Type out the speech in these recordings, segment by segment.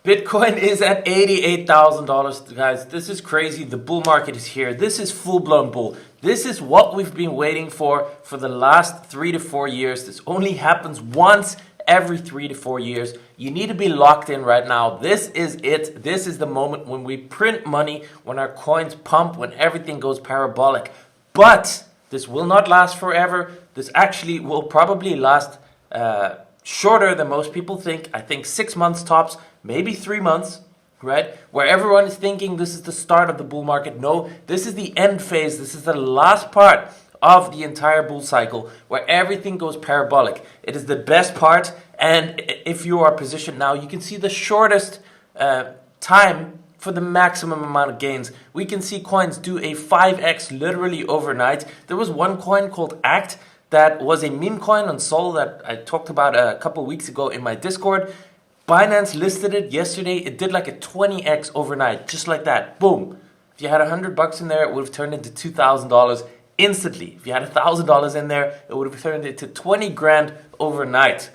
Bitcoin is at $88,000, guys. This is crazy. The bull market is here. This is full-blown bull. This is what we've been waiting for the last 3 to 4 years. This only happens once every 3 to 4 years. You need to be locked in right now. This is it. This is the moment when we print money, when our coins pump, when everything goes parabolic. But this will not last forever. This actually will probably last shorter than most people think. I think 6 months tops, maybe 3 months, right? Where everyone is thinking this is the start of the bull market. No, this is the end phase. This is the last part of the entire bull cycle where everything goes parabolic. It is the best part, and if you are positioned now, you can see the shortest time for the maximum amount of gains. We can see coins do a 5x literally overnight. There was one coin called ACT that was a meme coin on Sol that I talked about a couple weeks ago in my Discord. Binance listed it yesterday. It did like a 20x overnight, just like that. Boom. If you had $100 in there, it would have turned into $2,000 instantly. If you had $1,000 in there, it would have turned into 20 grand overnight.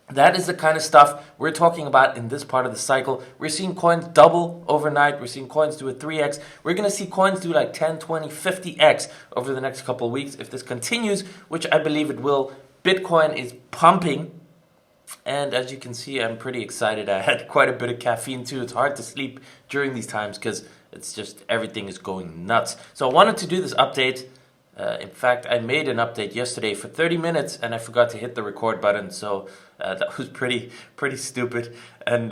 That is the kind of stuff we're talking about in this part of the cycle. We're seeing coins double overnight. We're seeing coins do a 3x. We're going to see coins do like 10, 20, 50x over the next couple of weeks. If this continues, which I believe it will, Bitcoin is pumping. And as you can see, I'm pretty excited. I had quite a bit of caffeine too. It's hard to sleep during these times because it's just everything is going nuts. So I wanted to do this update. In fact, I made an update yesterday for 30 minutes and I forgot to hit the record button. So that was pretty stupid. And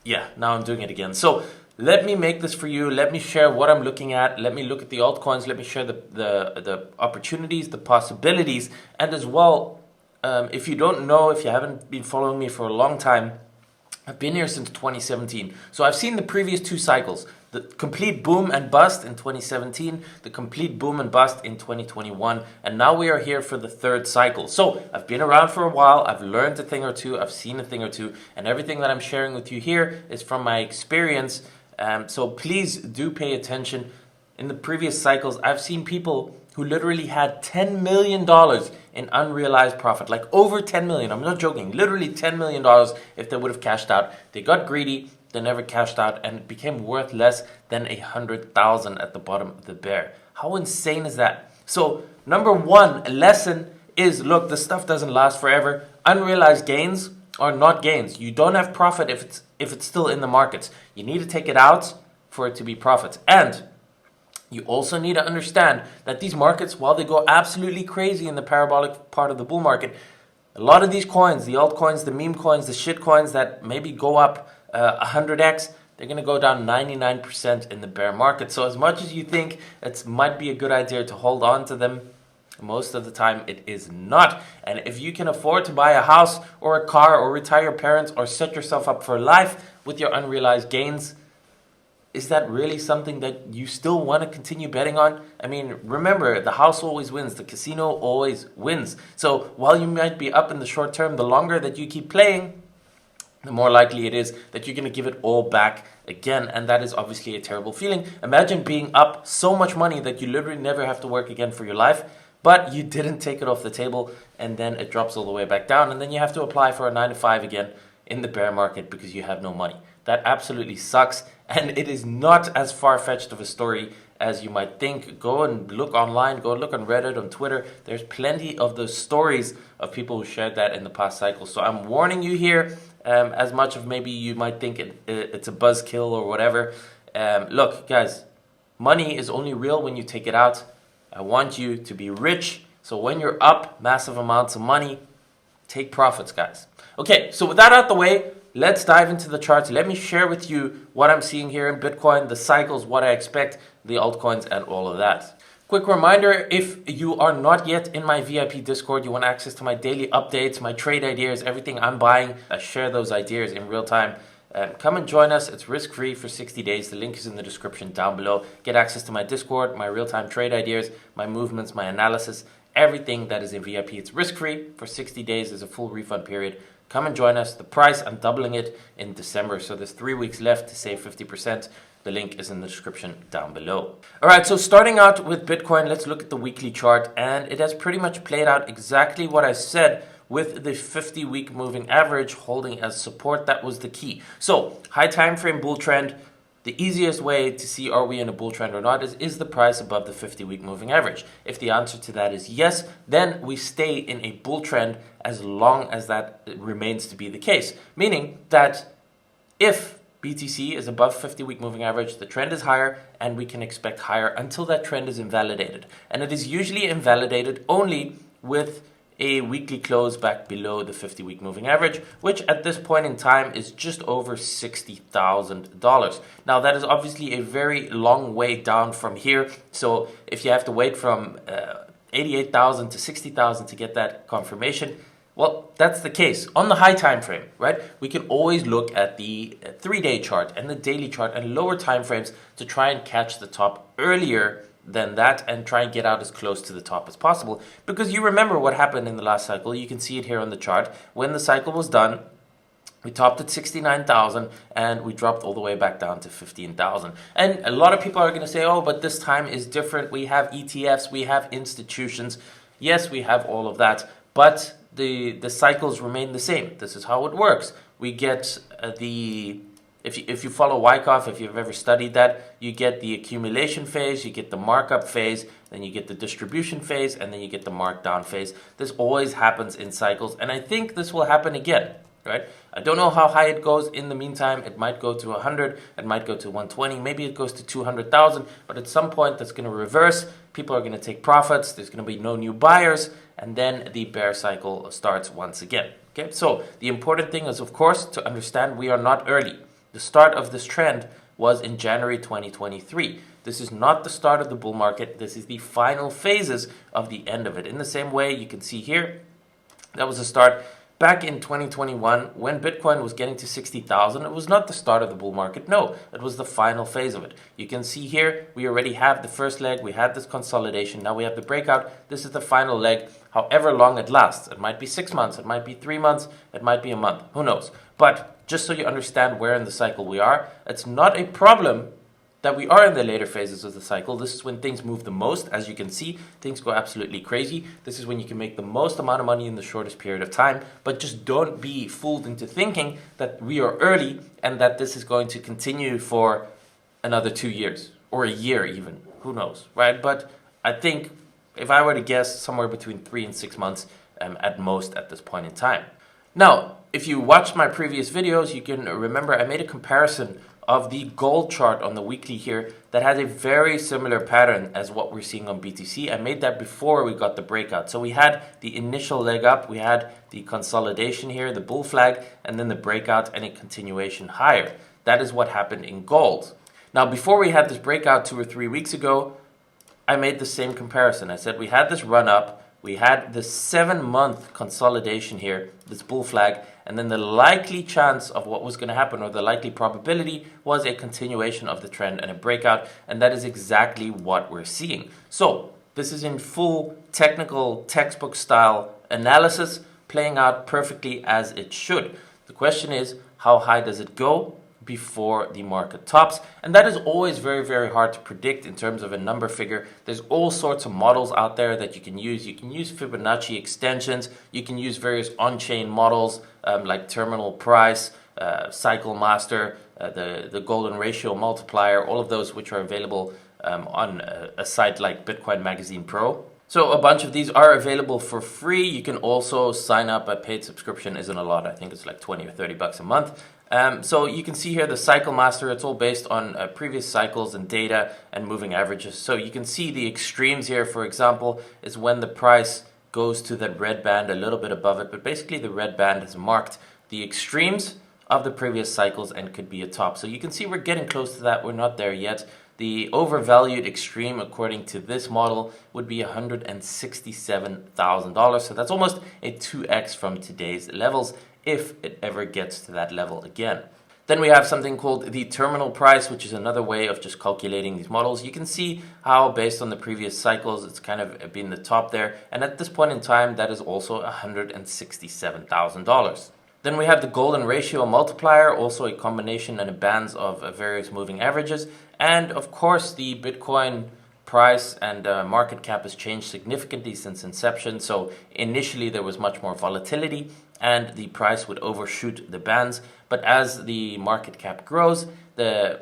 yeah, now I'm doing it again. So let me make this for you. Let me share what I'm looking at. Let me look at the altcoins. Let me share the opportunities, the possibilities. And as well, if you don't know, if you haven't been following me for a long time, I've been here since 2017. So I've seen the previous 2 cycles. The complete boom and bust in 2017, the complete boom and bust in 2021, and now we are here for the 3rd cycle. So I've been around for a while, I've learned a thing or two, I've seen a thing or two, and everything that I'm sharing with you here is from my experience. So please do pay attention. In the previous cycles, I've seen people who literally had $10 million in unrealized profit, like over 10 million. I'm not joking, literally $10 million if they would have cashed out. They got greedy. They never cashed out, and it became worth less than 100,000 at the bottom of the bear. How insane is that? So number 1 lesson is, look, this stuff doesn't last forever. Unrealized gains are not gains. You don't have profit if it's still in the markets. You need to take it out for it to be profit. And you also need to understand that these markets, while they go absolutely crazy in the parabolic part of the bull market, a lot of these coins, the altcoins, the meme coins, the shit coins that maybe go up 100x, they're going to go down 99% in the bear market. So as much as you think it might be a good idea to hold on to them, most of the time it is not. And if you can afford to buy a house or a car or retire your parents or set yourself up for life with your unrealized gains, is that really something that you still want to continue betting on? I mean, remember, the house always wins. The casino always wins. So while you might be up in the short term, the longer that you keep playing, the more likely it is that you're going to give it all back again. And that is obviously a terrible feeling. Imagine being up so much money that you literally never have to work again for your life, but you didn't take it off the table, and then it drops all the way back down, and then you have to apply for a 9-to-5 again in the bear market because you have no money. That absolutely sucks, and it is not as far-fetched of a story as you might think. Go and look online, go look on Reddit, on Twitter. There's plenty of those stories of people who shared that in the past cycle. So I'm warning you here, as much of maybe you might think it's a buzzkill or whatever. Look, guys, money is only real when you take it out. I want you to be rich. So when you're up massive amounts of money, take profits, guys. Okay, so with that out the way, let's dive into the charts. Let me share with you what I'm seeing here in Bitcoin, the cycles, what I expect, the altcoins, and all of that. Quick reminder, if you are not yet in my VIP Discord, you want access to my daily updates, my trade ideas, everything I'm buying. I share those ideas in real time. Come and join us. It's risk-free for 60 days. The link is in the description down below. Get access to my Discord, my real-time trade ideas, my movements, my analysis, everything that is in VIP. It's risk-free for 60 days. There's a full refund period. Come and join us. The price, I'm doubling it in December. So there's 3 weeks left to save 50%. The link is in the description down below. All right, so starting out with Bitcoin, let's look at the weekly chart. And it has pretty much played out exactly what I said with the 50-week moving average holding as support. That was the key. So high time frame bull trend. The easiest way to see are we in a bull trend or not is the price above the 50-week moving average. If the answer to that is yes, then we stay in a bull trend as long as that remains to be the case. Meaning that if BTC is above 50-week moving average, the trend is higher and we can expect higher until that trend is invalidated. And it is usually invalidated only with a weekly close back below the 50-week moving average, which at this point in time is just over $60,000. Now that is obviously a very long way down from here. So if you have to wait from 88,000 to 60,000 to get that confirmation, well, that's the case. On the high time frame, right? We can always look at the 3-day chart and the daily chart and lower time frames to try and catch the top earlier than that and try and get out as close to the top as possible. Because you remember what happened in the last cycle. You can see it here on the chart. When the cycle was done, we topped at 69,000 and we dropped all the way back down to 15,000. And a lot of people are going to say, oh, but this time is different. We have ETFs, we have institutions. Yes, we have all of that, but the cycles remain the same. This is how it works. We get if you follow Wyckoff, if you've ever studied that, you get the accumulation phase, you get the markup phase, then you get the distribution phase, and then you get the markdown phase. This always happens in cycles, and I think this will happen again, right? I don't know how high it goes. In the meantime, it might go to 100, it might go to 120, maybe it goes to 200,000, but at some point that's going to reverse. People are going to take profits, there's going to be no new buyers, and then the bear cycle starts once again. Okay, so the important thing is, of course, to understand we are not early. The start of this trend was in January 2023. This is not the start of the bull market. This is the final phases of the end of it. In the same way, you can see here, that was the start back in 2021 when Bitcoin was getting to 60,000. It was not the start of the bull market. No, it was the final phase of it. You can see here, we already have the first leg. We had this consolidation. Now we have the breakout. This is the final leg, however long it lasts. It might be 6 months. It might be 3 months. It might be a month. Who knows? But just so you understand where in the cycle we are, it's not a problem that we are in the later phases of the cycle. This is when things move the most. As you can see, things go absolutely crazy. This is when you can make the most amount of money in the shortest period of time. But just don't be fooled into thinking that we are early and that this is going to continue for another 2 years or a year even. Who knows, right? But I think if I were to guess, somewhere between 3 and 6 months at most at this point in time. Now, if you watched my previous videos, you can remember I made a comparison of the gold chart on the weekly here that has a very similar pattern as what we're seeing on BTC. I made that before we got the breakout. So we had the initial leg up, we had the consolidation here, the bull flag, and then the breakout and a continuation higher. That is what happened in gold. Now, before we had this breakout 2 or 3 weeks ago, I made the same comparison. I said we had this run up, we had the 7-month consolidation here, this bull flag, and then the likely chance of what was going to happen, or the likely probability, was a continuation of the trend and a breakout, and that is exactly what we're seeing. So this is in full technical textbook style analysis, playing out perfectly as it should. The question is, how high does it go before the market tops? And that is always very, very hard to predict in terms of a number figure. There's all sorts of models out there that you can use. You can use Fibonacci extensions. You can use various on-chain models like terminal price, cycle master, the golden ratio multiplier, all of those which are available on a site like Bitcoin Magazine Pro. So a bunch of these are available for free. You can also sign up. A paid subscription isn't a lot. I think it's like 20 or 30 bucks a month. So you can see here the cycle master. It's all based on previous cycles and data and moving averages. So you can see the extremes here, for example, is when the price goes to that red band, a little bit above it. But basically the red band has marked the extremes of the previous cycles and could be a top. So you can see we're getting close to that. We're not there yet. The overvalued extreme, according to this model, would be $167,000. So that's almost a 2x from today's levels, if it ever gets to that level again. Then we have something called the terminal price, which is another way of just calculating these models. You can see how, based on the previous cycles, it's kind of been the top there. And at this point in time, that is also $167,000. Then we have the golden ratio multiplier, also a combination and a bands of various moving averages. And of course, the Bitcoin price and market cap has changed significantly since inception. So initially there was much more volatility and the price would overshoot the bands. But as the market cap grows, the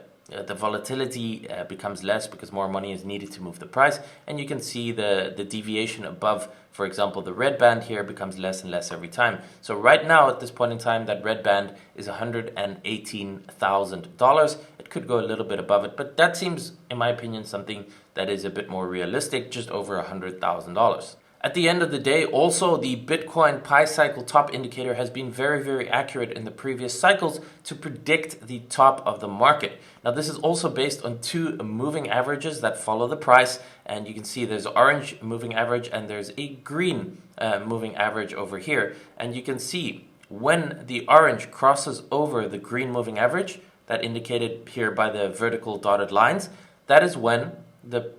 volatility becomes less because more money is needed to move the price. And you can see the deviation above, for example, the red band here becomes less and less every time. So right now at this point in time, that red band is $118,000. It could go a little bit above it, but that seems, in my opinion, something that is a bit more realistic, just over $100,000. At the end of the day, also, the Bitcoin Pi cycle top indicator has been very, very accurate in the previous cycles to predict the top of the market. Now, this is also based on two moving averages that follow the price. And you can see there's orange moving average and there's a green moving average over here. And you can see when the orange crosses over the green moving average, that indicated here by the vertical dotted lines, that is when the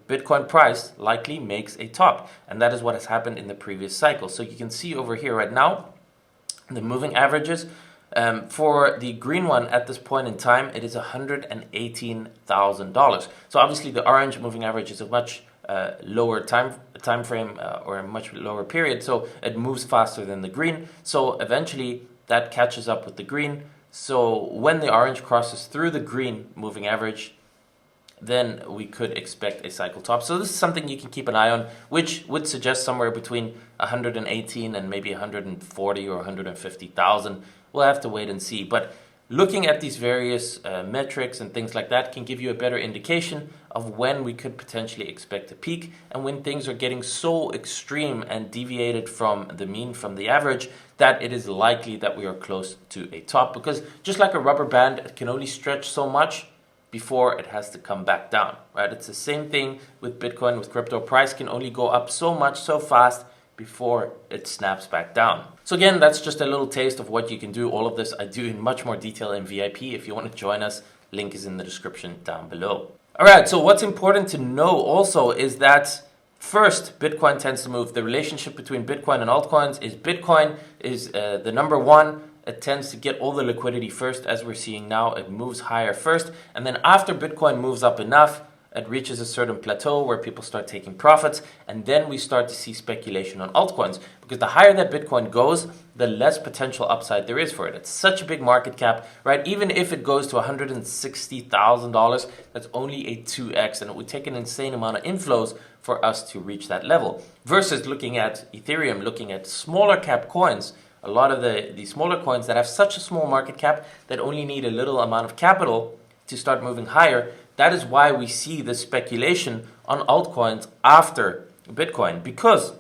Bitcoin price likely makes a top, and that is what has happened in the previous cycle. So you can see over here right now the moving averages for the green one at this point in time, it is $118,000. So obviously the orange moving average is a much lower time frame or a much lower period, so it moves faster than the green. So eventually that catches up with the green. So when the orange crosses through the green moving average, then we could expect a cycle top. So this is something you can keep an eye on, which would suggest somewhere between 118 and maybe 140 or 150,000. We'll have to wait and see. But looking at these various metrics and things like that can give you a better indication of when we could potentially expect a peak and when things are getting so extreme and deviated from the mean, from the average, that it is likely that we are close to a top. Because just like a rubber band, it can only stretch so much before it has to come back down, right? It's the same thing with Bitcoin, with crypto. Price can only go up so much, so fast before it snaps back down. So again, that's just a little taste of what you can do. All of this I do in much more detail in VIP. If you want to join us, link is in the description down below. All right, so what's important to know also is that first, Bitcoin tends to move. The relationship between Bitcoin and altcoins is Bitcoin is the number one. It tends to get all the liquidity first, as we're seeing now. It moves higher first, and then after Bitcoin moves up enough, it reaches a certain plateau where people start taking profits, and then we start to see speculation on altcoins, because the higher that Bitcoin goes, the less potential upside there is for it. It's such a big market cap, right? Even if it goes to $160,000, that's only a 2x, and it would take an insane amount of inflows for us to reach that level. Versus looking at Ethereum, looking at smaller cap coins, a lot of the smaller coins that have such a small market cap that only need a little amount of capital to start moving higher. That is why we see the speculation on altcoins after Bitcoin, because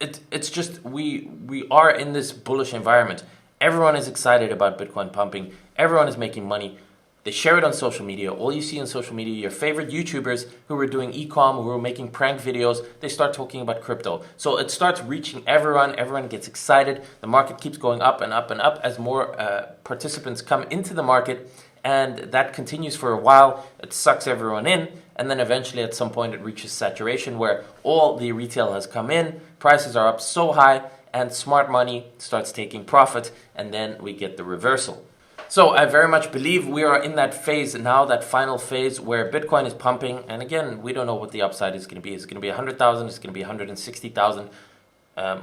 it's just we are in this bullish environment. Everyone is excited about Bitcoin pumping. Everyone is making money. They share it on social media. All you see on social media, your favorite YouTubers who are doing e-com, who are making prank videos, they start talking about crypto. So it starts reaching everyone. Everyone gets excited. The market keeps going up and up and up as more participants come into the market. And that continues for a while. It sucks everyone in. And then eventually at some point it reaches saturation where all the retail has come in. Prices are up so high and smart money starts taking profit. And then we get the reversal. So I very much believe we are in that phase now, that final phase where Bitcoin is pumping. And again, we don't know what the upside is going to be. Is it going to be 100,000? Is it going to be 160,000?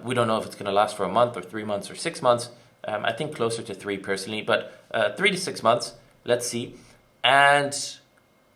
We don't know if it's going to last for a month or 3 months or 6 months. I think closer to 3 personally, but 3 to 6 months. Let's see. And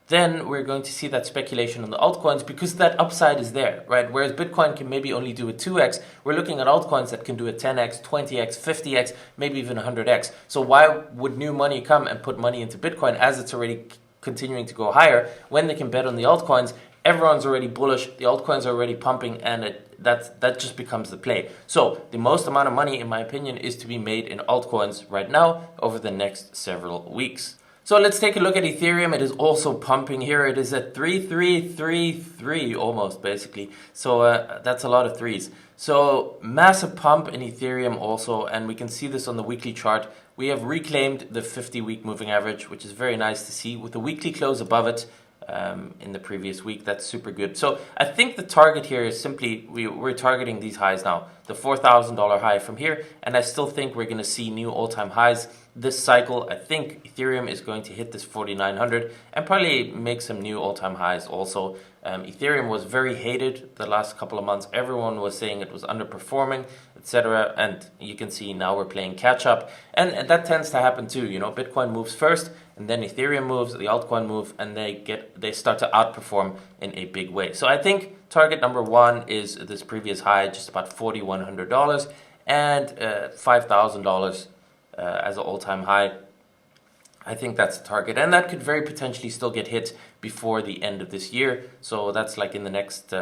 then we're going to see that speculation on the altcoins because that upside is there, right? Whereas Bitcoin can maybe only do a 2x, we're looking at altcoins that can do a 10x, 20x, 50x, maybe even 100x. So why would new money come and put money into Bitcoin as it's already continuing to go higher when they can bet on the altcoins? Everyone's already bullish, the altcoins are already pumping, and that just becomes the play. So the most amount of money, in my opinion, is to be made in altcoins right now over the next several weeks. So let's take a look at Ethereum. It is also pumping here. It is at 3333 almost, basically. So that's a lot of threes. So massive pump in Ethereum also, and we can see this on the weekly chart. We have reclaimed the 50-week moving average, which is very nice to see, with the weekly close above it. in the previous week. That's super good. So I think the target here is simply, we're targeting these highs now, the $4,000 high from here, and I still think we're going to see new all-time highs this cycle. I think Ethereum is going to hit this 4,900 and probably make some new all-time highs also. Ethereum was very hated the last couple of months. Everyone was saying it was underperforming, etc. And you can see now we're playing catch up, and that tends to happen too. You know, Bitcoin moves first, and then Ethereum moves, the altcoin move, and they start to outperform in a big way. So I think target number one is this previous high, just about $4,100, and $5,000 as an all-time high. I think that's the target, and that could very potentially still get hit before the end of this year. So that's like in the next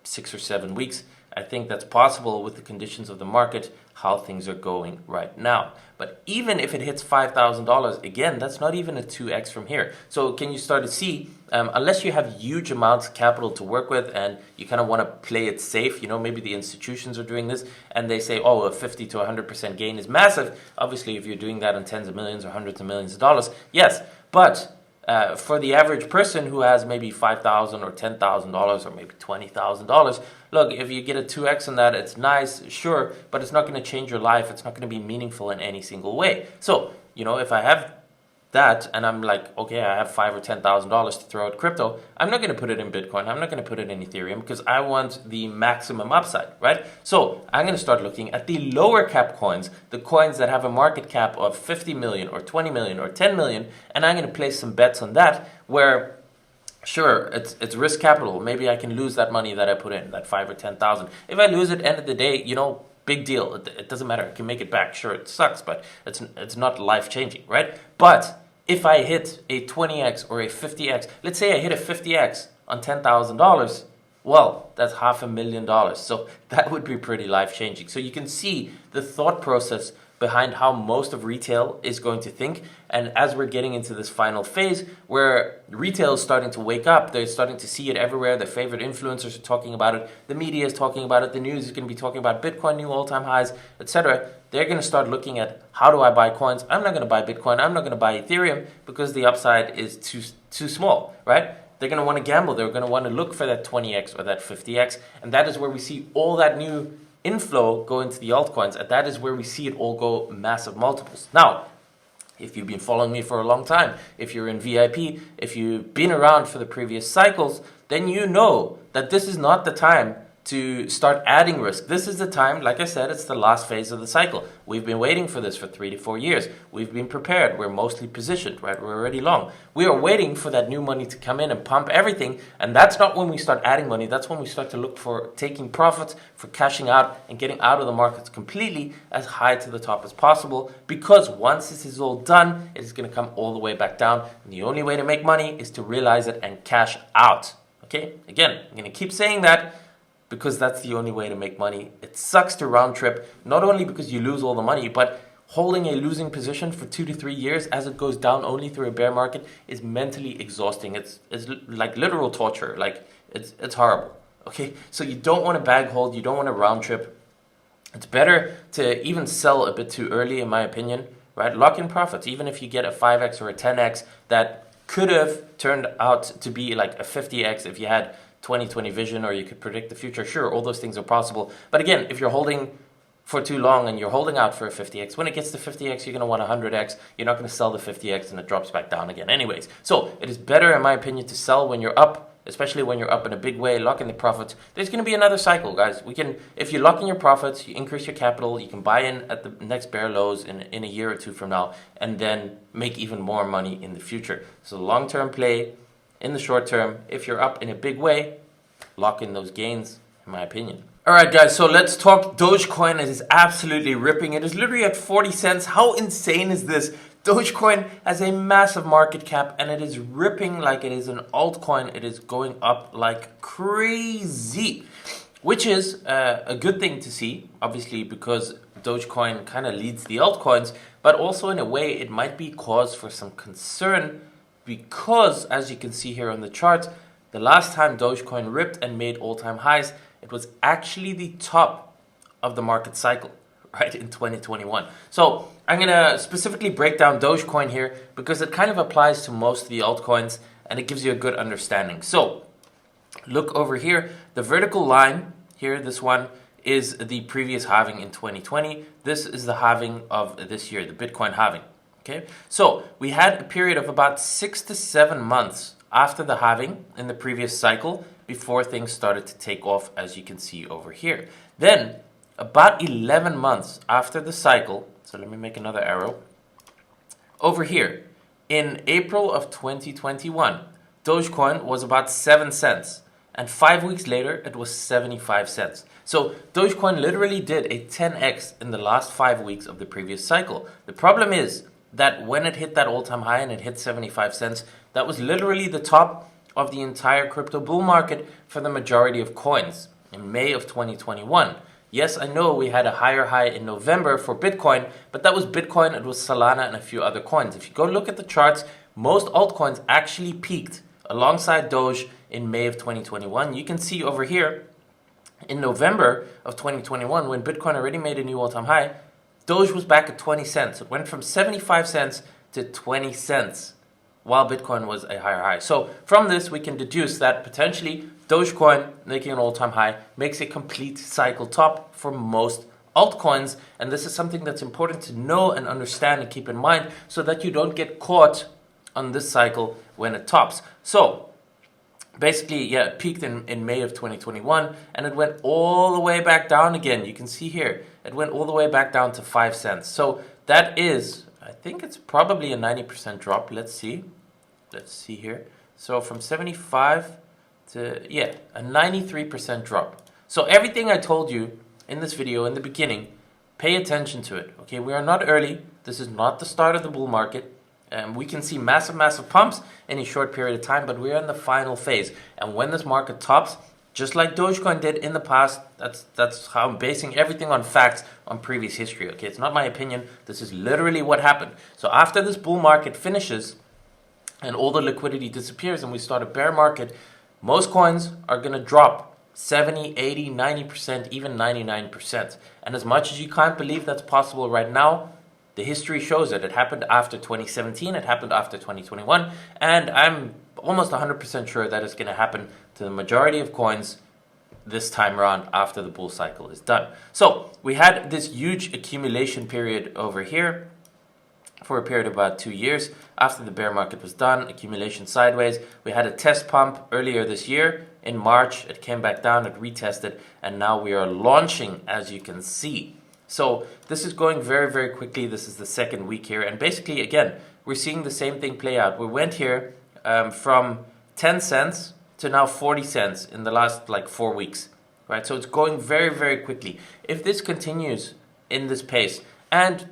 6 or 7 weeks. I think that's possible with the conditions of the market, how things are going right now. But even if it hits $5,000, again, that's not even a 2x from here. So can you start to see, unless you have huge amounts of capital to work with and you kind of want to play it safe, you know, maybe the institutions are doing this and they say, oh, a 50 to 100% gain is massive. Obviously, if you're doing that on tens of millions or hundreds of millions of dollars, yes. But for the average person who has maybe $5,000 or $10,000 or maybe $20,000, look, if you get a 2x on that, it's nice, sure, but it's not going to change your life. It's not going to be meaningful in any single way. So, you know, if I have that and I'm like, okay, I have $5,000 or $10,000 to throw at crypto, I'm not going to put it in Bitcoin. I'm not going to put it in Ethereum because I want the maximum upside, right? So I'm going to start looking at the lower cap coins, the coins that have a market cap of 50 million or 20 million or 10 million, and I'm going to place some bets on that where, sure, it's risk capital. Maybe I can lose that money that I put in, that 5,000 or 10,000. If I lose it, end of the day, you know, big deal. It doesn't matter. I can make it back. Sure, it sucks, but it's not life-changing, right? But if I hit a 20x or a 50x, let's say I hit a 50x on $10,000, well, that's $500,000. So that would be pretty life-changing. So you can see the thought process behind how most of retail is going to think. And as we're getting into this final phase where retail is starting to wake up, they're starting to see it everywhere. Their favorite influencers are talking about it. The media is talking about it. The news is going to be talking about Bitcoin, new all-time highs, etc. They're going to start looking at, how do I buy coins? I'm not going to buy Bitcoin. I'm not going to buy Ethereum because the upside is too small, right? They're going to want to gamble. They're going to want to look for that 20x or that 50x. And that is where we see all that new inflow go into the altcoins, and that is where we see it all go massive multiples. Now, if you've been following me for a long time, if you're in VIP, if you've been around for the previous cycles, then you know that this is not the time to start adding risk. This is the time, like I said, it's the last phase of the cycle. We've been waiting for this for 3 to 4 years. We've been prepared. We're mostly positioned, right? We're already long. We are waiting for that new money to come in and pump everything. And that's not when we start adding money. That's when we start to look for taking profits, for cashing out and getting out of the markets completely as high to the top as possible. Because once this is all done, it is going to come all the way back down. And the only way to make money is to realize it and cash out. Okay? Again, I'm going to keep saying that, because that's the only way to make money. It sucks to round trip, not only because you lose all the money, but holding a losing position for 2 to 3 years as it goes down only through a bear market is mentally exhausting. It's like literal torture. Like it's horrible. Okay, so you don't want to bag hold. You don't want to round trip. It's better to even sell a bit too early, in my opinion. Right, lock in profits. Even if you get a 5x or a 10x, that could have turned out to be like a 50x if you had 2020 vision, or you could predict the future. Sure, all those things are possible. But again, if you're holding for too long and you're holding out for a 50x, when it gets to 50x, you're going to want 100x. You're not going to sell the 50x and it drops back down again anyways. So it is better, in my opinion, to sell when you're up, especially when you're up in a big way, lock in the profits. There's going to be another cycle, guys. If you lock in your profits, you increase your capital, you can buy in at the next bear lows in a year or two from now, and then make even more money in the future. So long-term play. In the short term, if you're up in a big way, lock in those gains, in my opinion. All right, guys, so let's talk Dogecoin. It is absolutely ripping. It is literally at 40 cents. How insane is this? Dogecoin has a massive market cap, and it is ripping like it is an altcoin. It is going up like crazy, which is a good thing to see, obviously, because Dogecoin kind of leads the altcoins, but also in a way it might be cause for some concern, because as you can see here on the chart, the last time Dogecoin ripped and made all-time highs, it was actually the top of the market cycle, right, in 2021. So I'm going to specifically break down Dogecoin here because it kind of applies to most of the altcoins. and it gives you a good understanding. So look over here, the vertical line here, this one is the previous halving in 2020. This is the halving of this year, the Bitcoin halving. Okay, so we had a period of about 6 to 7 months after the halving in the previous cycle before things started to take off, as you can see over here. Then about 11 months after the cycle, so let me make another arrow, over here in April of 2021, Dogecoin was about 7 cents, and 5 weeks later it was 75 cents. So Dogecoin literally did a 10x in the last 5 weeks of the previous cycle. The problem is that when it hit that all-time high and it hit 75 cents, that was literally the top of the entire crypto bull market for the majority of coins in May of 2021. Yes, I know we had a higher high in November for Bitcoin, but that was Bitcoin, it was Solana, and a few other coins. If you go look at the charts, most altcoins actually peaked alongside Doge in May of 2021. You can see over here in November of 2021, when Bitcoin already made a new all-time high, Doge was back at 20 cents. It went from 75 cents to 20 cents while Bitcoin was a higher high. So from this, we can deduce that potentially Dogecoin making an all-time high makes a complete cycle top for most altcoins. And this is something that's important to know and understand and keep in mind so that you don't get caught on this cycle when it tops. So basically, yeah, it peaked in May of 2021 and it went all the way back down again. You can see here, it went all the way back down to 5 cents. So that is, I think it's probably a 90% drop. Let's see here. So from 75 to, yeah, a 93% drop. So everything I told you in this video in the beginning, pay attention to it. Okay, we are not early. This is not the start of the bull market. We can see massive pumps in a short period of time, but we're in the final phase. And when this market tops, just like Dogecoin did in the past, that's how I'm basing everything on facts, on previous history. Okay, it's not my opinion. This is literally what happened. So after this bull market finishes and all the liquidity disappears and we start a bear market, most coins are going to drop 70, 80, 90%, even 99%. And as much as you can't believe that's possible right now, the history shows it. It happened after 2017, it happened after 2021, and I'm almost 100% sure that it's going to happen to the majority of coins this time around after the bull cycle is done. So we had this huge accumulation period over here for a period of about 2 years. After the bear market was done, accumulation sideways. We had a test pump earlier this year. In March, it came back down, it retested, and now we are launching, as you can see. So this is going very quickly. This is the second week here. And basically, again, we're seeing the same thing play out. We went here from 10 cents to now 40 cents in the last like 4 weeks, right? So it's going very quickly. If this continues in this pace, and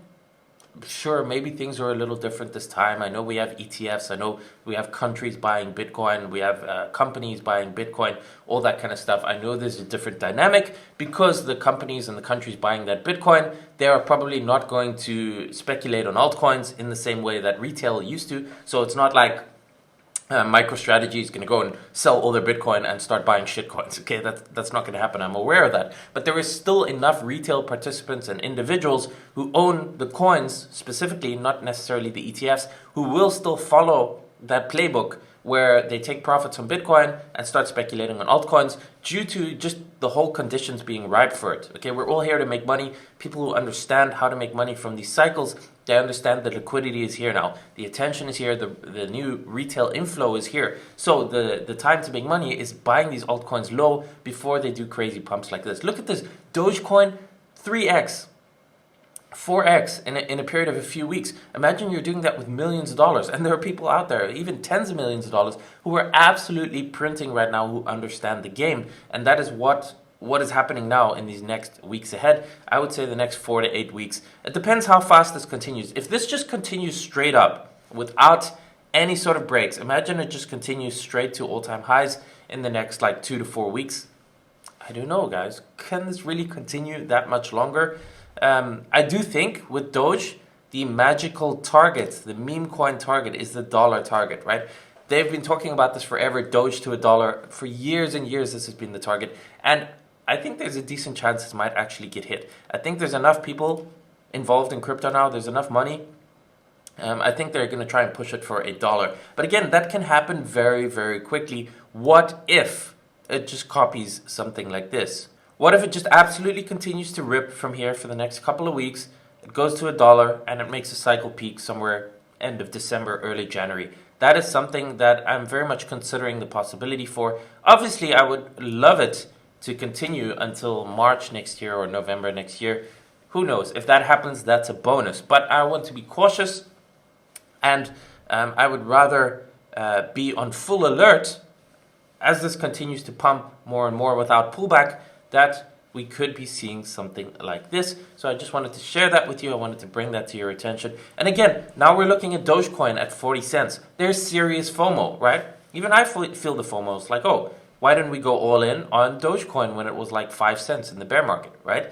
sure, maybe things are a little different this time. I know we have ETFs. I know we have countries buying Bitcoin. We have companies buying Bitcoin, all that kind of stuff. I know there's a different dynamic because the companies and the countries buying that Bitcoin, they are probably not going to speculate on altcoins in the same way that retail used to. So it's not like MicroStrategy is going to go and sell all their Bitcoin and start buying shitcoins. Okay, that's not going to happen. I'm aware of that. But there is still enough retail participants and individuals who own the coins, specifically, not necessarily the ETFs, who will still follow that playbook where they take profits on Bitcoin and start speculating on altcoins due to just the whole conditions being ripe for it. Okay, we're all here to make money. People who understand how to make money from these cycles, they understand the liquidity is here now. The attention is here. The new retail inflow is here. So the time to make money is buying these altcoins low before they do crazy pumps like this. Look at this. Dogecoin, 3x. 4x in a period of a few weeks. Imagine you're doing that with millions of dollars. And there are people out there, even tens of millions of dollars, who are absolutely printing right now, who understand the game. And that is what is happening now in these next weeks ahead. I would say the next 4 to 8 weeks. It depends how fast this continues. If this just continues straight up without any sort of breaks, imagine it just continues straight to all-time highs in the next like 2 to 4 weeks. I don't know, guys. Can this really continue that much longer? I do think with Doge, the magical target, the meme coin target is the dollar target, right? They've been talking about this forever, Doge to $1. For years and years, this has been the target. And I think there's a decent chance this might actually get hit. I think there's enough people involved in crypto now. There's enough money I think they're going to try and push it for $1. But again, that can happen very, very quickly. What if it just copies something like this? What if it just absolutely continues to rip from here for the next couple of weeks? It goes to $1 and it makes a cycle peak somewhere end of December, early January. That is something that I'm very much considering the possibility for. Obviously, I would love it to continue until March next year or November next year. Who knows? If that happens, that's a bonus. But I want to be cautious. And I would rather be on full alert as this continues to pump more and more without pullback, that we could be seeing something like this. So I just wanted to share that with you. I wanted to bring that to your attention. And again, now we're looking at Dogecoin at 40 cents. There's serious FOMO, right? Even I feel the FOMO. It's like, oh, why didn't we go all in on Dogecoin when it was like 5 cents in the bear market, right?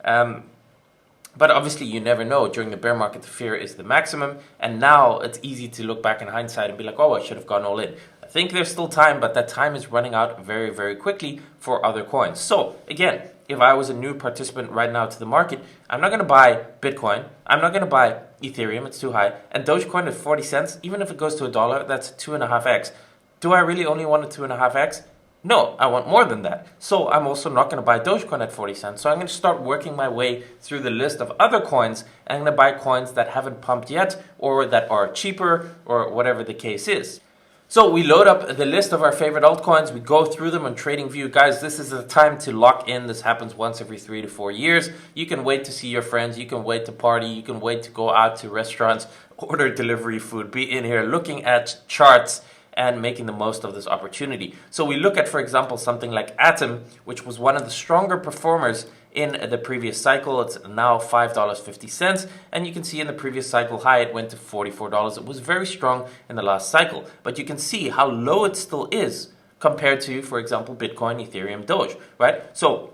But obviously, you never know. During the bear market, the fear is the maximum. And now it's easy to look back in hindsight and be like, oh, I should have gone all in. I think there's still time, but that time is running out very, very quickly for other coins. So again, if I was a new participant right now to the market, I'm not going to buy Bitcoin. I'm not going to buy Ethereum. It's too high. And Dogecoin at 40 cents, even if it goes to $1, that's 2.5x. Do I really only want a 2.5x? No, I want more than that. So I'm also not going to buy Dogecoin at 40 cents. So I'm going to start working my way through the list of other coins. And I'm going to buy coins that haven't pumped yet or that are cheaper or whatever the case is. So we load up the list of our favorite altcoins. We go through them on TradingView. Guys, this is the time to lock in. This happens once every 3 to 4 years. You can wait to see your friends. You can wait to party. You can wait to go out to restaurants, order delivery food, be in here looking at charts and making the most of this opportunity. So we look at, for example, something like Atom, which was one of the stronger performers in the previous cycle. It's now $5.50. And you can see in the previous cycle high, it went to $44. It was very strong in the last cycle. But you can see how low it still is compared to, for example, Bitcoin, Ethereum, Doge, right? So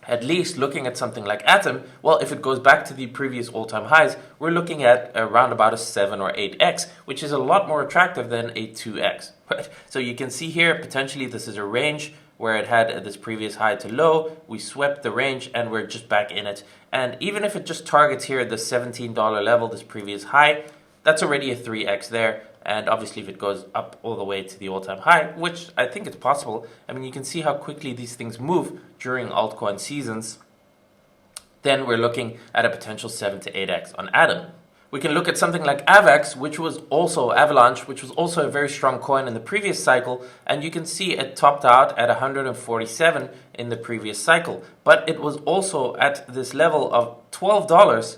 at least looking at something like Atom, well, if it goes back to the previous all-time highs, we're looking at around about a 7 or 8x, which is a lot more attractive than a 2x, right? So you can see here, potentially this is a range where it had this previous high to low. We swept the range and we're just back in it. And even if it just targets here the $17 level, this previous high, that's already a 3x there. And obviously if it goes up all the way to the all-time high, which I think it's possible, I mean, you can see how quickly these things move during altcoin seasons, then we're looking at a potential 7 to 8x on Atom. We can look at something like AVAX, which was also Avalanche, which was also a very strong coin in the previous cycle, and you can see it topped out at 147 in the previous cycle. But it was also at this level of $12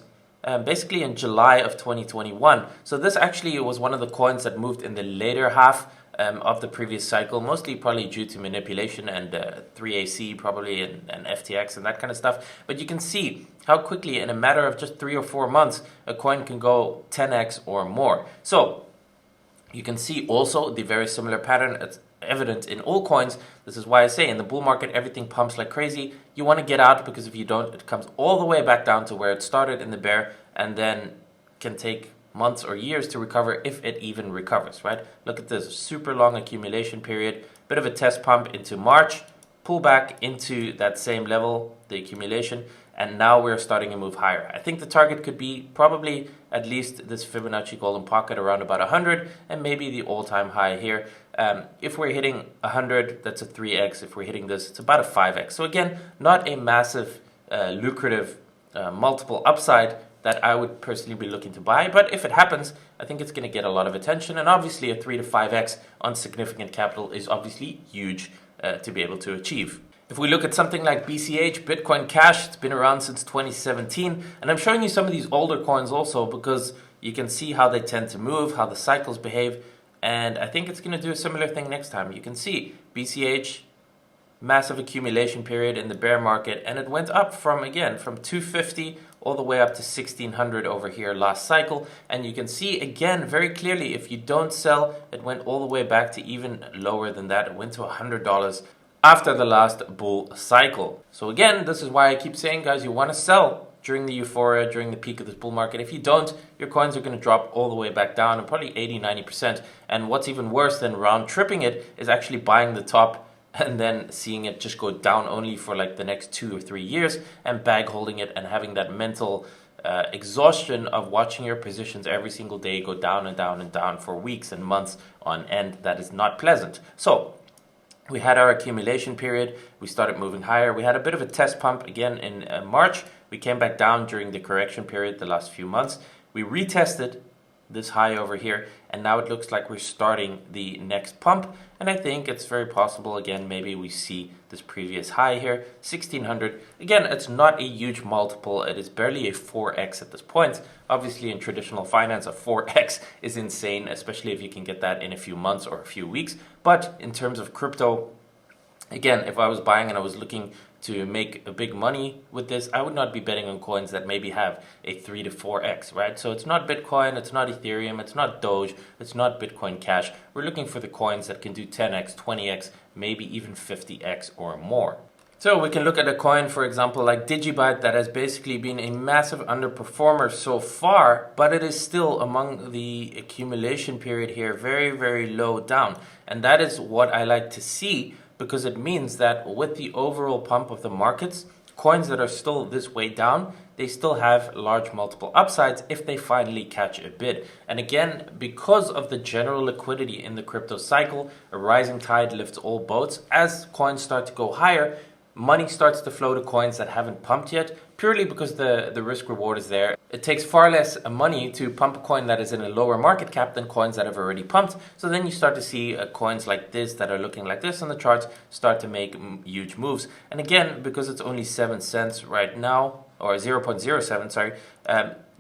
basically in July of 2021. So this actually was one of the coins that moved in the later half of the previous cycle, mostly probably due to manipulation and 3AC probably and FTX and that kind of stuff. But you can see how quickly in a matter of just 3 or 4 months a coin can go 10x or more. So you can see also the very similar pattern. It's evident in all coins. This is why I say in the bull market everything pumps like crazy. You want to get out, because if you don't, it comes all the way back down to where it started in the bear and then can take months or years to recover, if it even recovers, right? Look at this super long accumulation period, bit of a test pump into March, pull back into that same level, the accumulation, and now we're starting to move higher. I think the target could be probably at least this Fibonacci golden pocket around about 100 and maybe the all-time high here. If we're hitting 100, that's a 3x. If we're hitting this, it's about a 5x. So again, not a massive lucrative multiple upside that I would personally be looking to buy. But if it happens, I think it's going to get a lot of attention. And obviously a 3 to 5x on significant capital is obviously huge to be able to achieve. If we look at something like BCH, Bitcoin Cash, it's been around since 2017. And I'm showing you some of these older coins also because you can see how they tend to move, how the cycles behave. And I think it's going to do a similar thing next time. You can see BCH, massive accumulation period in the bear market. And it went up from 250 all the way up to 1600 over here last cycle. And you can see again very clearly, if you don't sell, it went all the way back to even lower than that. It went to $100 after the last bull cycle. So again, this is why I keep saying, guys, you want to sell during the euphoria, during the peak of this bull market. If you don't, your coins are going to drop all the way back down, and probably 80-90%. And what's even worse than round tripping it is actually buying the top and then seeing it just go down only for like the next 2 or 3 years and bag holding it and having that mental exhaustion of watching your positions every single day go down and down and down for weeks and months on end. That is not pleasant. So we had our accumulation period. We started moving higher. We had a bit of a test pump again in March. We came back down during the correction period the last few months. We retested this high over here, and now it looks like we're starting the next pump. And I think it's very possible, again, maybe we see this previous high here, 1600. Again, it's not a huge multiple. It is barely a 4x at this point. Obviously, in traditional finance, a 4x is insane, especially if you can get that in a few months or a few weeks. But in terms of crypto, again, if I was buying and I was looking to make a big money with this, I would not be betting on coins that maybe have a 3 to 4x, right? So it's not Bitcoin, it's not Ethereum, it's not Doge, it's not Bitcoin Cash. We're looking for the coins that can do 10x, 20x, maybe even 50x or more. So we can look at a coin, for example, like Digibyte, that has basically been a massive underperformer so far, but it is still among the accumulation period here, very, very low down. And that is what I like to see, because it means that with the overall pump of the markets, coins that are still this way down, they still have large multiple upsides if they finally catch a bid. And again, because of the general liquidity in the crypto cycle, a rising tide lifts all boats. As coins start to go higher, money starts to flow to coins that haven't pumped yet, purely because the risk reward is there. It takes far less money to pump a coin that is in a lower market cap than coins that have already pumped. So then you start to see coins like this that are looking like this on the charts start to make huge moves. And again, because it's only 7 cents right now, or 0.07, sorry,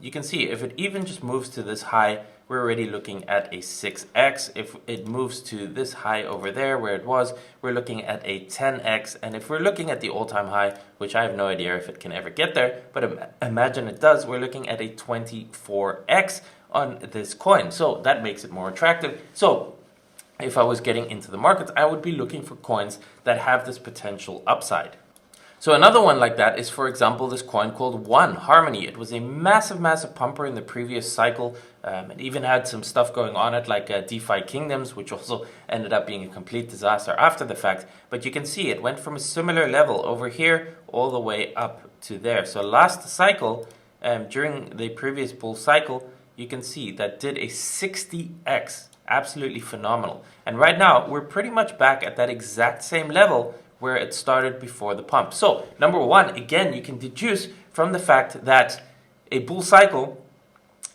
you can see if it even just moves to this high, we're already looking at a 6x. If it moves to this high over there where it was, we're looking at a 10x. And if we're looking at the all-time high, which I have no idea if it can ever get there, but imagine it does, we're looking at a 24x on this coin. So that makes it more attractive. So if I was getting into the market, I would be looking for coins that have this potential upside. So another one like that is, for example, this coin called One Harmony. It was a massive, massive pumper in the previous cycle. It even had some stuff going on it like DeFi Kingdoms, which also ended up being a complete disaster after the fact. But you can see it went from a similar level over here all the way up to there. So last cycle, during the previous bull cycle, you can see that did a 60x. Absolutely phenomenal. And right now, we're pretty much back at that exact same level where it started before the pump. So number one, again, you can deduce from the fact that a bull cycle,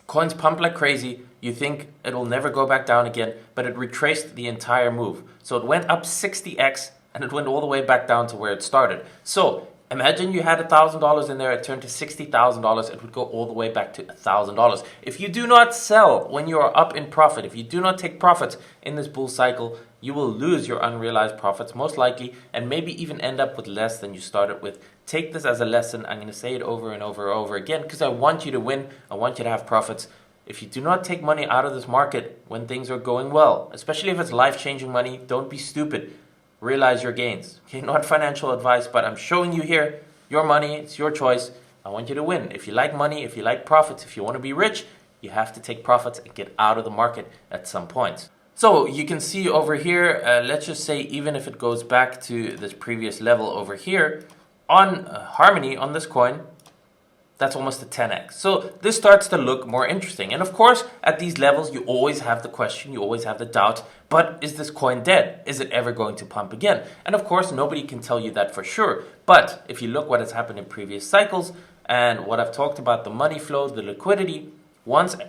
coins pump like crazy. You think it'll never go back down again, but it retraced the entire move. So it went up 60x and it went all the way back down to where it started. So imagine you had $1,000 in there, it turned to $60,000, it would go all the way back to $1,000. If you do not sell when you are up in profit, if you do not take profits in this bull cycle, you will lose your unrealized profits most likely, and maybe even end up with less than you started with. Take this as a lesson. I'm going to say it over and over and over again because I want you to win. I want you to have profits. If you do not take money out of this market when things are going well, especially if it's life-changing money, don't be stupid. Realize your gains. Okay, not financial advice, but I'm showing you here your money. It's your choice. I want you to win. If you like money, if you like profits, if you want to be rich, you have to take profits and get out of the market at some point. So you can see over here, let's just say even if it goes back to this previous level over here, on Harmony, on this coin, that's almost a 10x. So this starts to look more interesting. And of course, at these levels, you always have the question, you always have the doubt, but is this coin dead? Is it ever going to pump again? And of course, nobody can tell you that for sure. But if you look what has happened in previous cycles and what I've talked about, the money flow, the liquidity,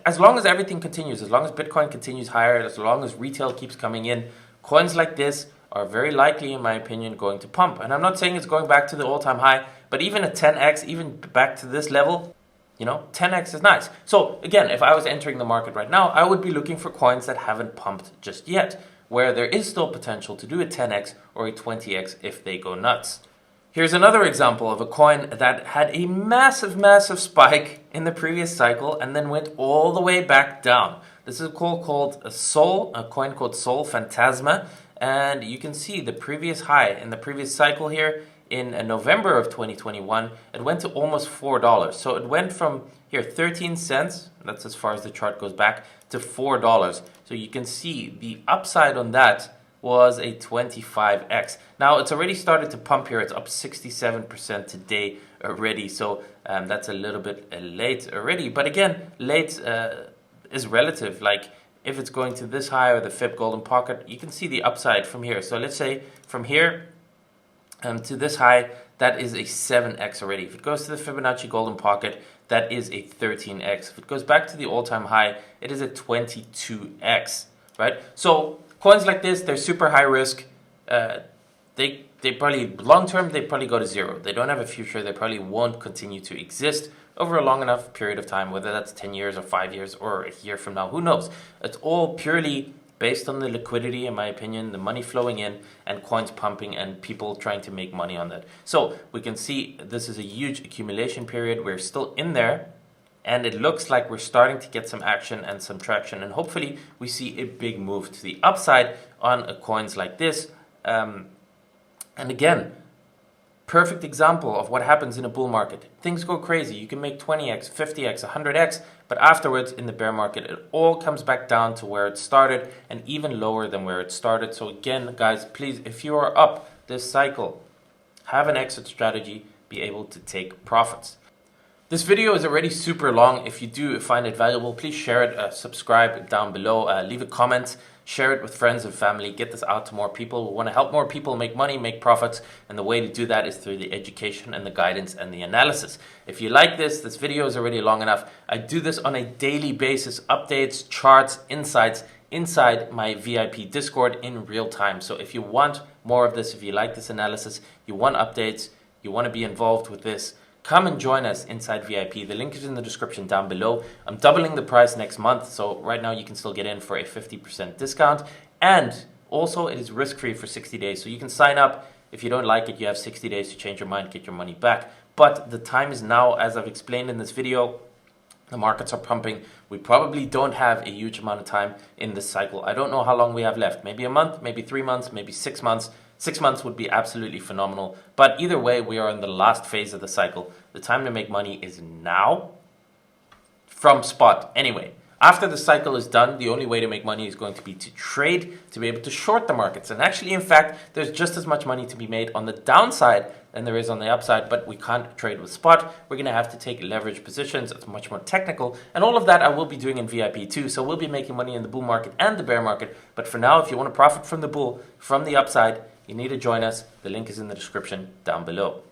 as long as everything continues, as long as Bitcoin continues higher, as long as retail keeps coming in, coins like this are very likely, in my opinion, going to pump. And I'm not saying it's going back to the all-time high, but even a 10x, even back to this level, 10x is nice. So again, if I was entering the market right now, I would be looking for coins that haven't pumped just yet, where there is still potential to do a 10x or a 20x if they go nuts. Here's another example of a coin that had a massive, massive spike in the previous cycle and then went all the way back down. This is a coin called SOUL, a coin called SOUL Phantasma. And you can see the previous high in the previous cycle here in November of 2021, it went to almost $4. So it went from here 13 cents, that's as far as the chart goes back, to $4. So you can see the upside on that was a 25x. Now it's already started to pump here. It's up 67% today already. So that's a little bit late already. But again, late is relative. Like if it's going to this high or the Fib golden pocket, you can see the upside from here. So let's say from here to this high, that is a 7x already. If it goes to the Fibonacci golden pocket, that is a 13x. If it goes back to the all-time high, it is a 22x, right? So coins like this, they're super high risk. They probably, long term, they probably go to zero. They don't have a future. They probably won't continue to exist over a long enough period of time, whether that's 10 years or 5 years or a year from now, who knows? It's all purely based on the liquidity, in my opinion, the money flowing in and coins pumping and people trying to make money on that. So we can see this is a huge accumulation period. We're still in there and it looks like we're starting to get some action and some traction, and hopefully we see a big move to the upside on coins like this. And again, perfect example of what happens in a bull market. Things go crazy. You can make 20x, 50x, 100x, but afterwards in the bear market, it all comes back down to where it started and even lower than where it started. So again, guys, please, if you are up this cycle, have an exit strategy, be able to take profits. This video is already super long. If you do find it valuable, please share it, subscribe down below, leave a comment, share it with friends and family, get this out to more people. We want to help more people make money, make profits, and the way to do that is through the education and the guidance and the analysis. If you like this video is already long enough. I do this on a daily basis, updates, charts, insights inside my VIP Discord in real time. So if you want more of this, if you like this analysis, you want updates, you want to be involved with this, come and join us inside VIP. The link is in the description down below. I'm doubling the price next month, so right now you can still get in for a 50% discount. And also it is risk-free for 60 days, so you can sign up. If you don't like it, you have 60 days to change your mind, get your money back. But the time is now, as I've explained in this video. The markets are pumping. We probably don't have a huge amount of time in this cycle. I don't know how long we have left. Maybe a month, maybe 3 months, maybe 6 months. 6 months would be absolutely phenomenal. But either way, we are in the last phase of the cycle. The time to make money is now from spot. Anyway, after the cycle is done, the only way to make money is going to be to trade, to be able to short the markets. And actually, in fact, there's just as much money to be made on the downside than there is on the upside, but we can't trade with spot. We're going to have to take leverage positions. It's much more technical. And all of that I will be doing in VIP too. So we'll be making money in the bull market and the bear market. But for now, if you want to profit from the bull, from the upside, you need to join us. The link is in the description down below.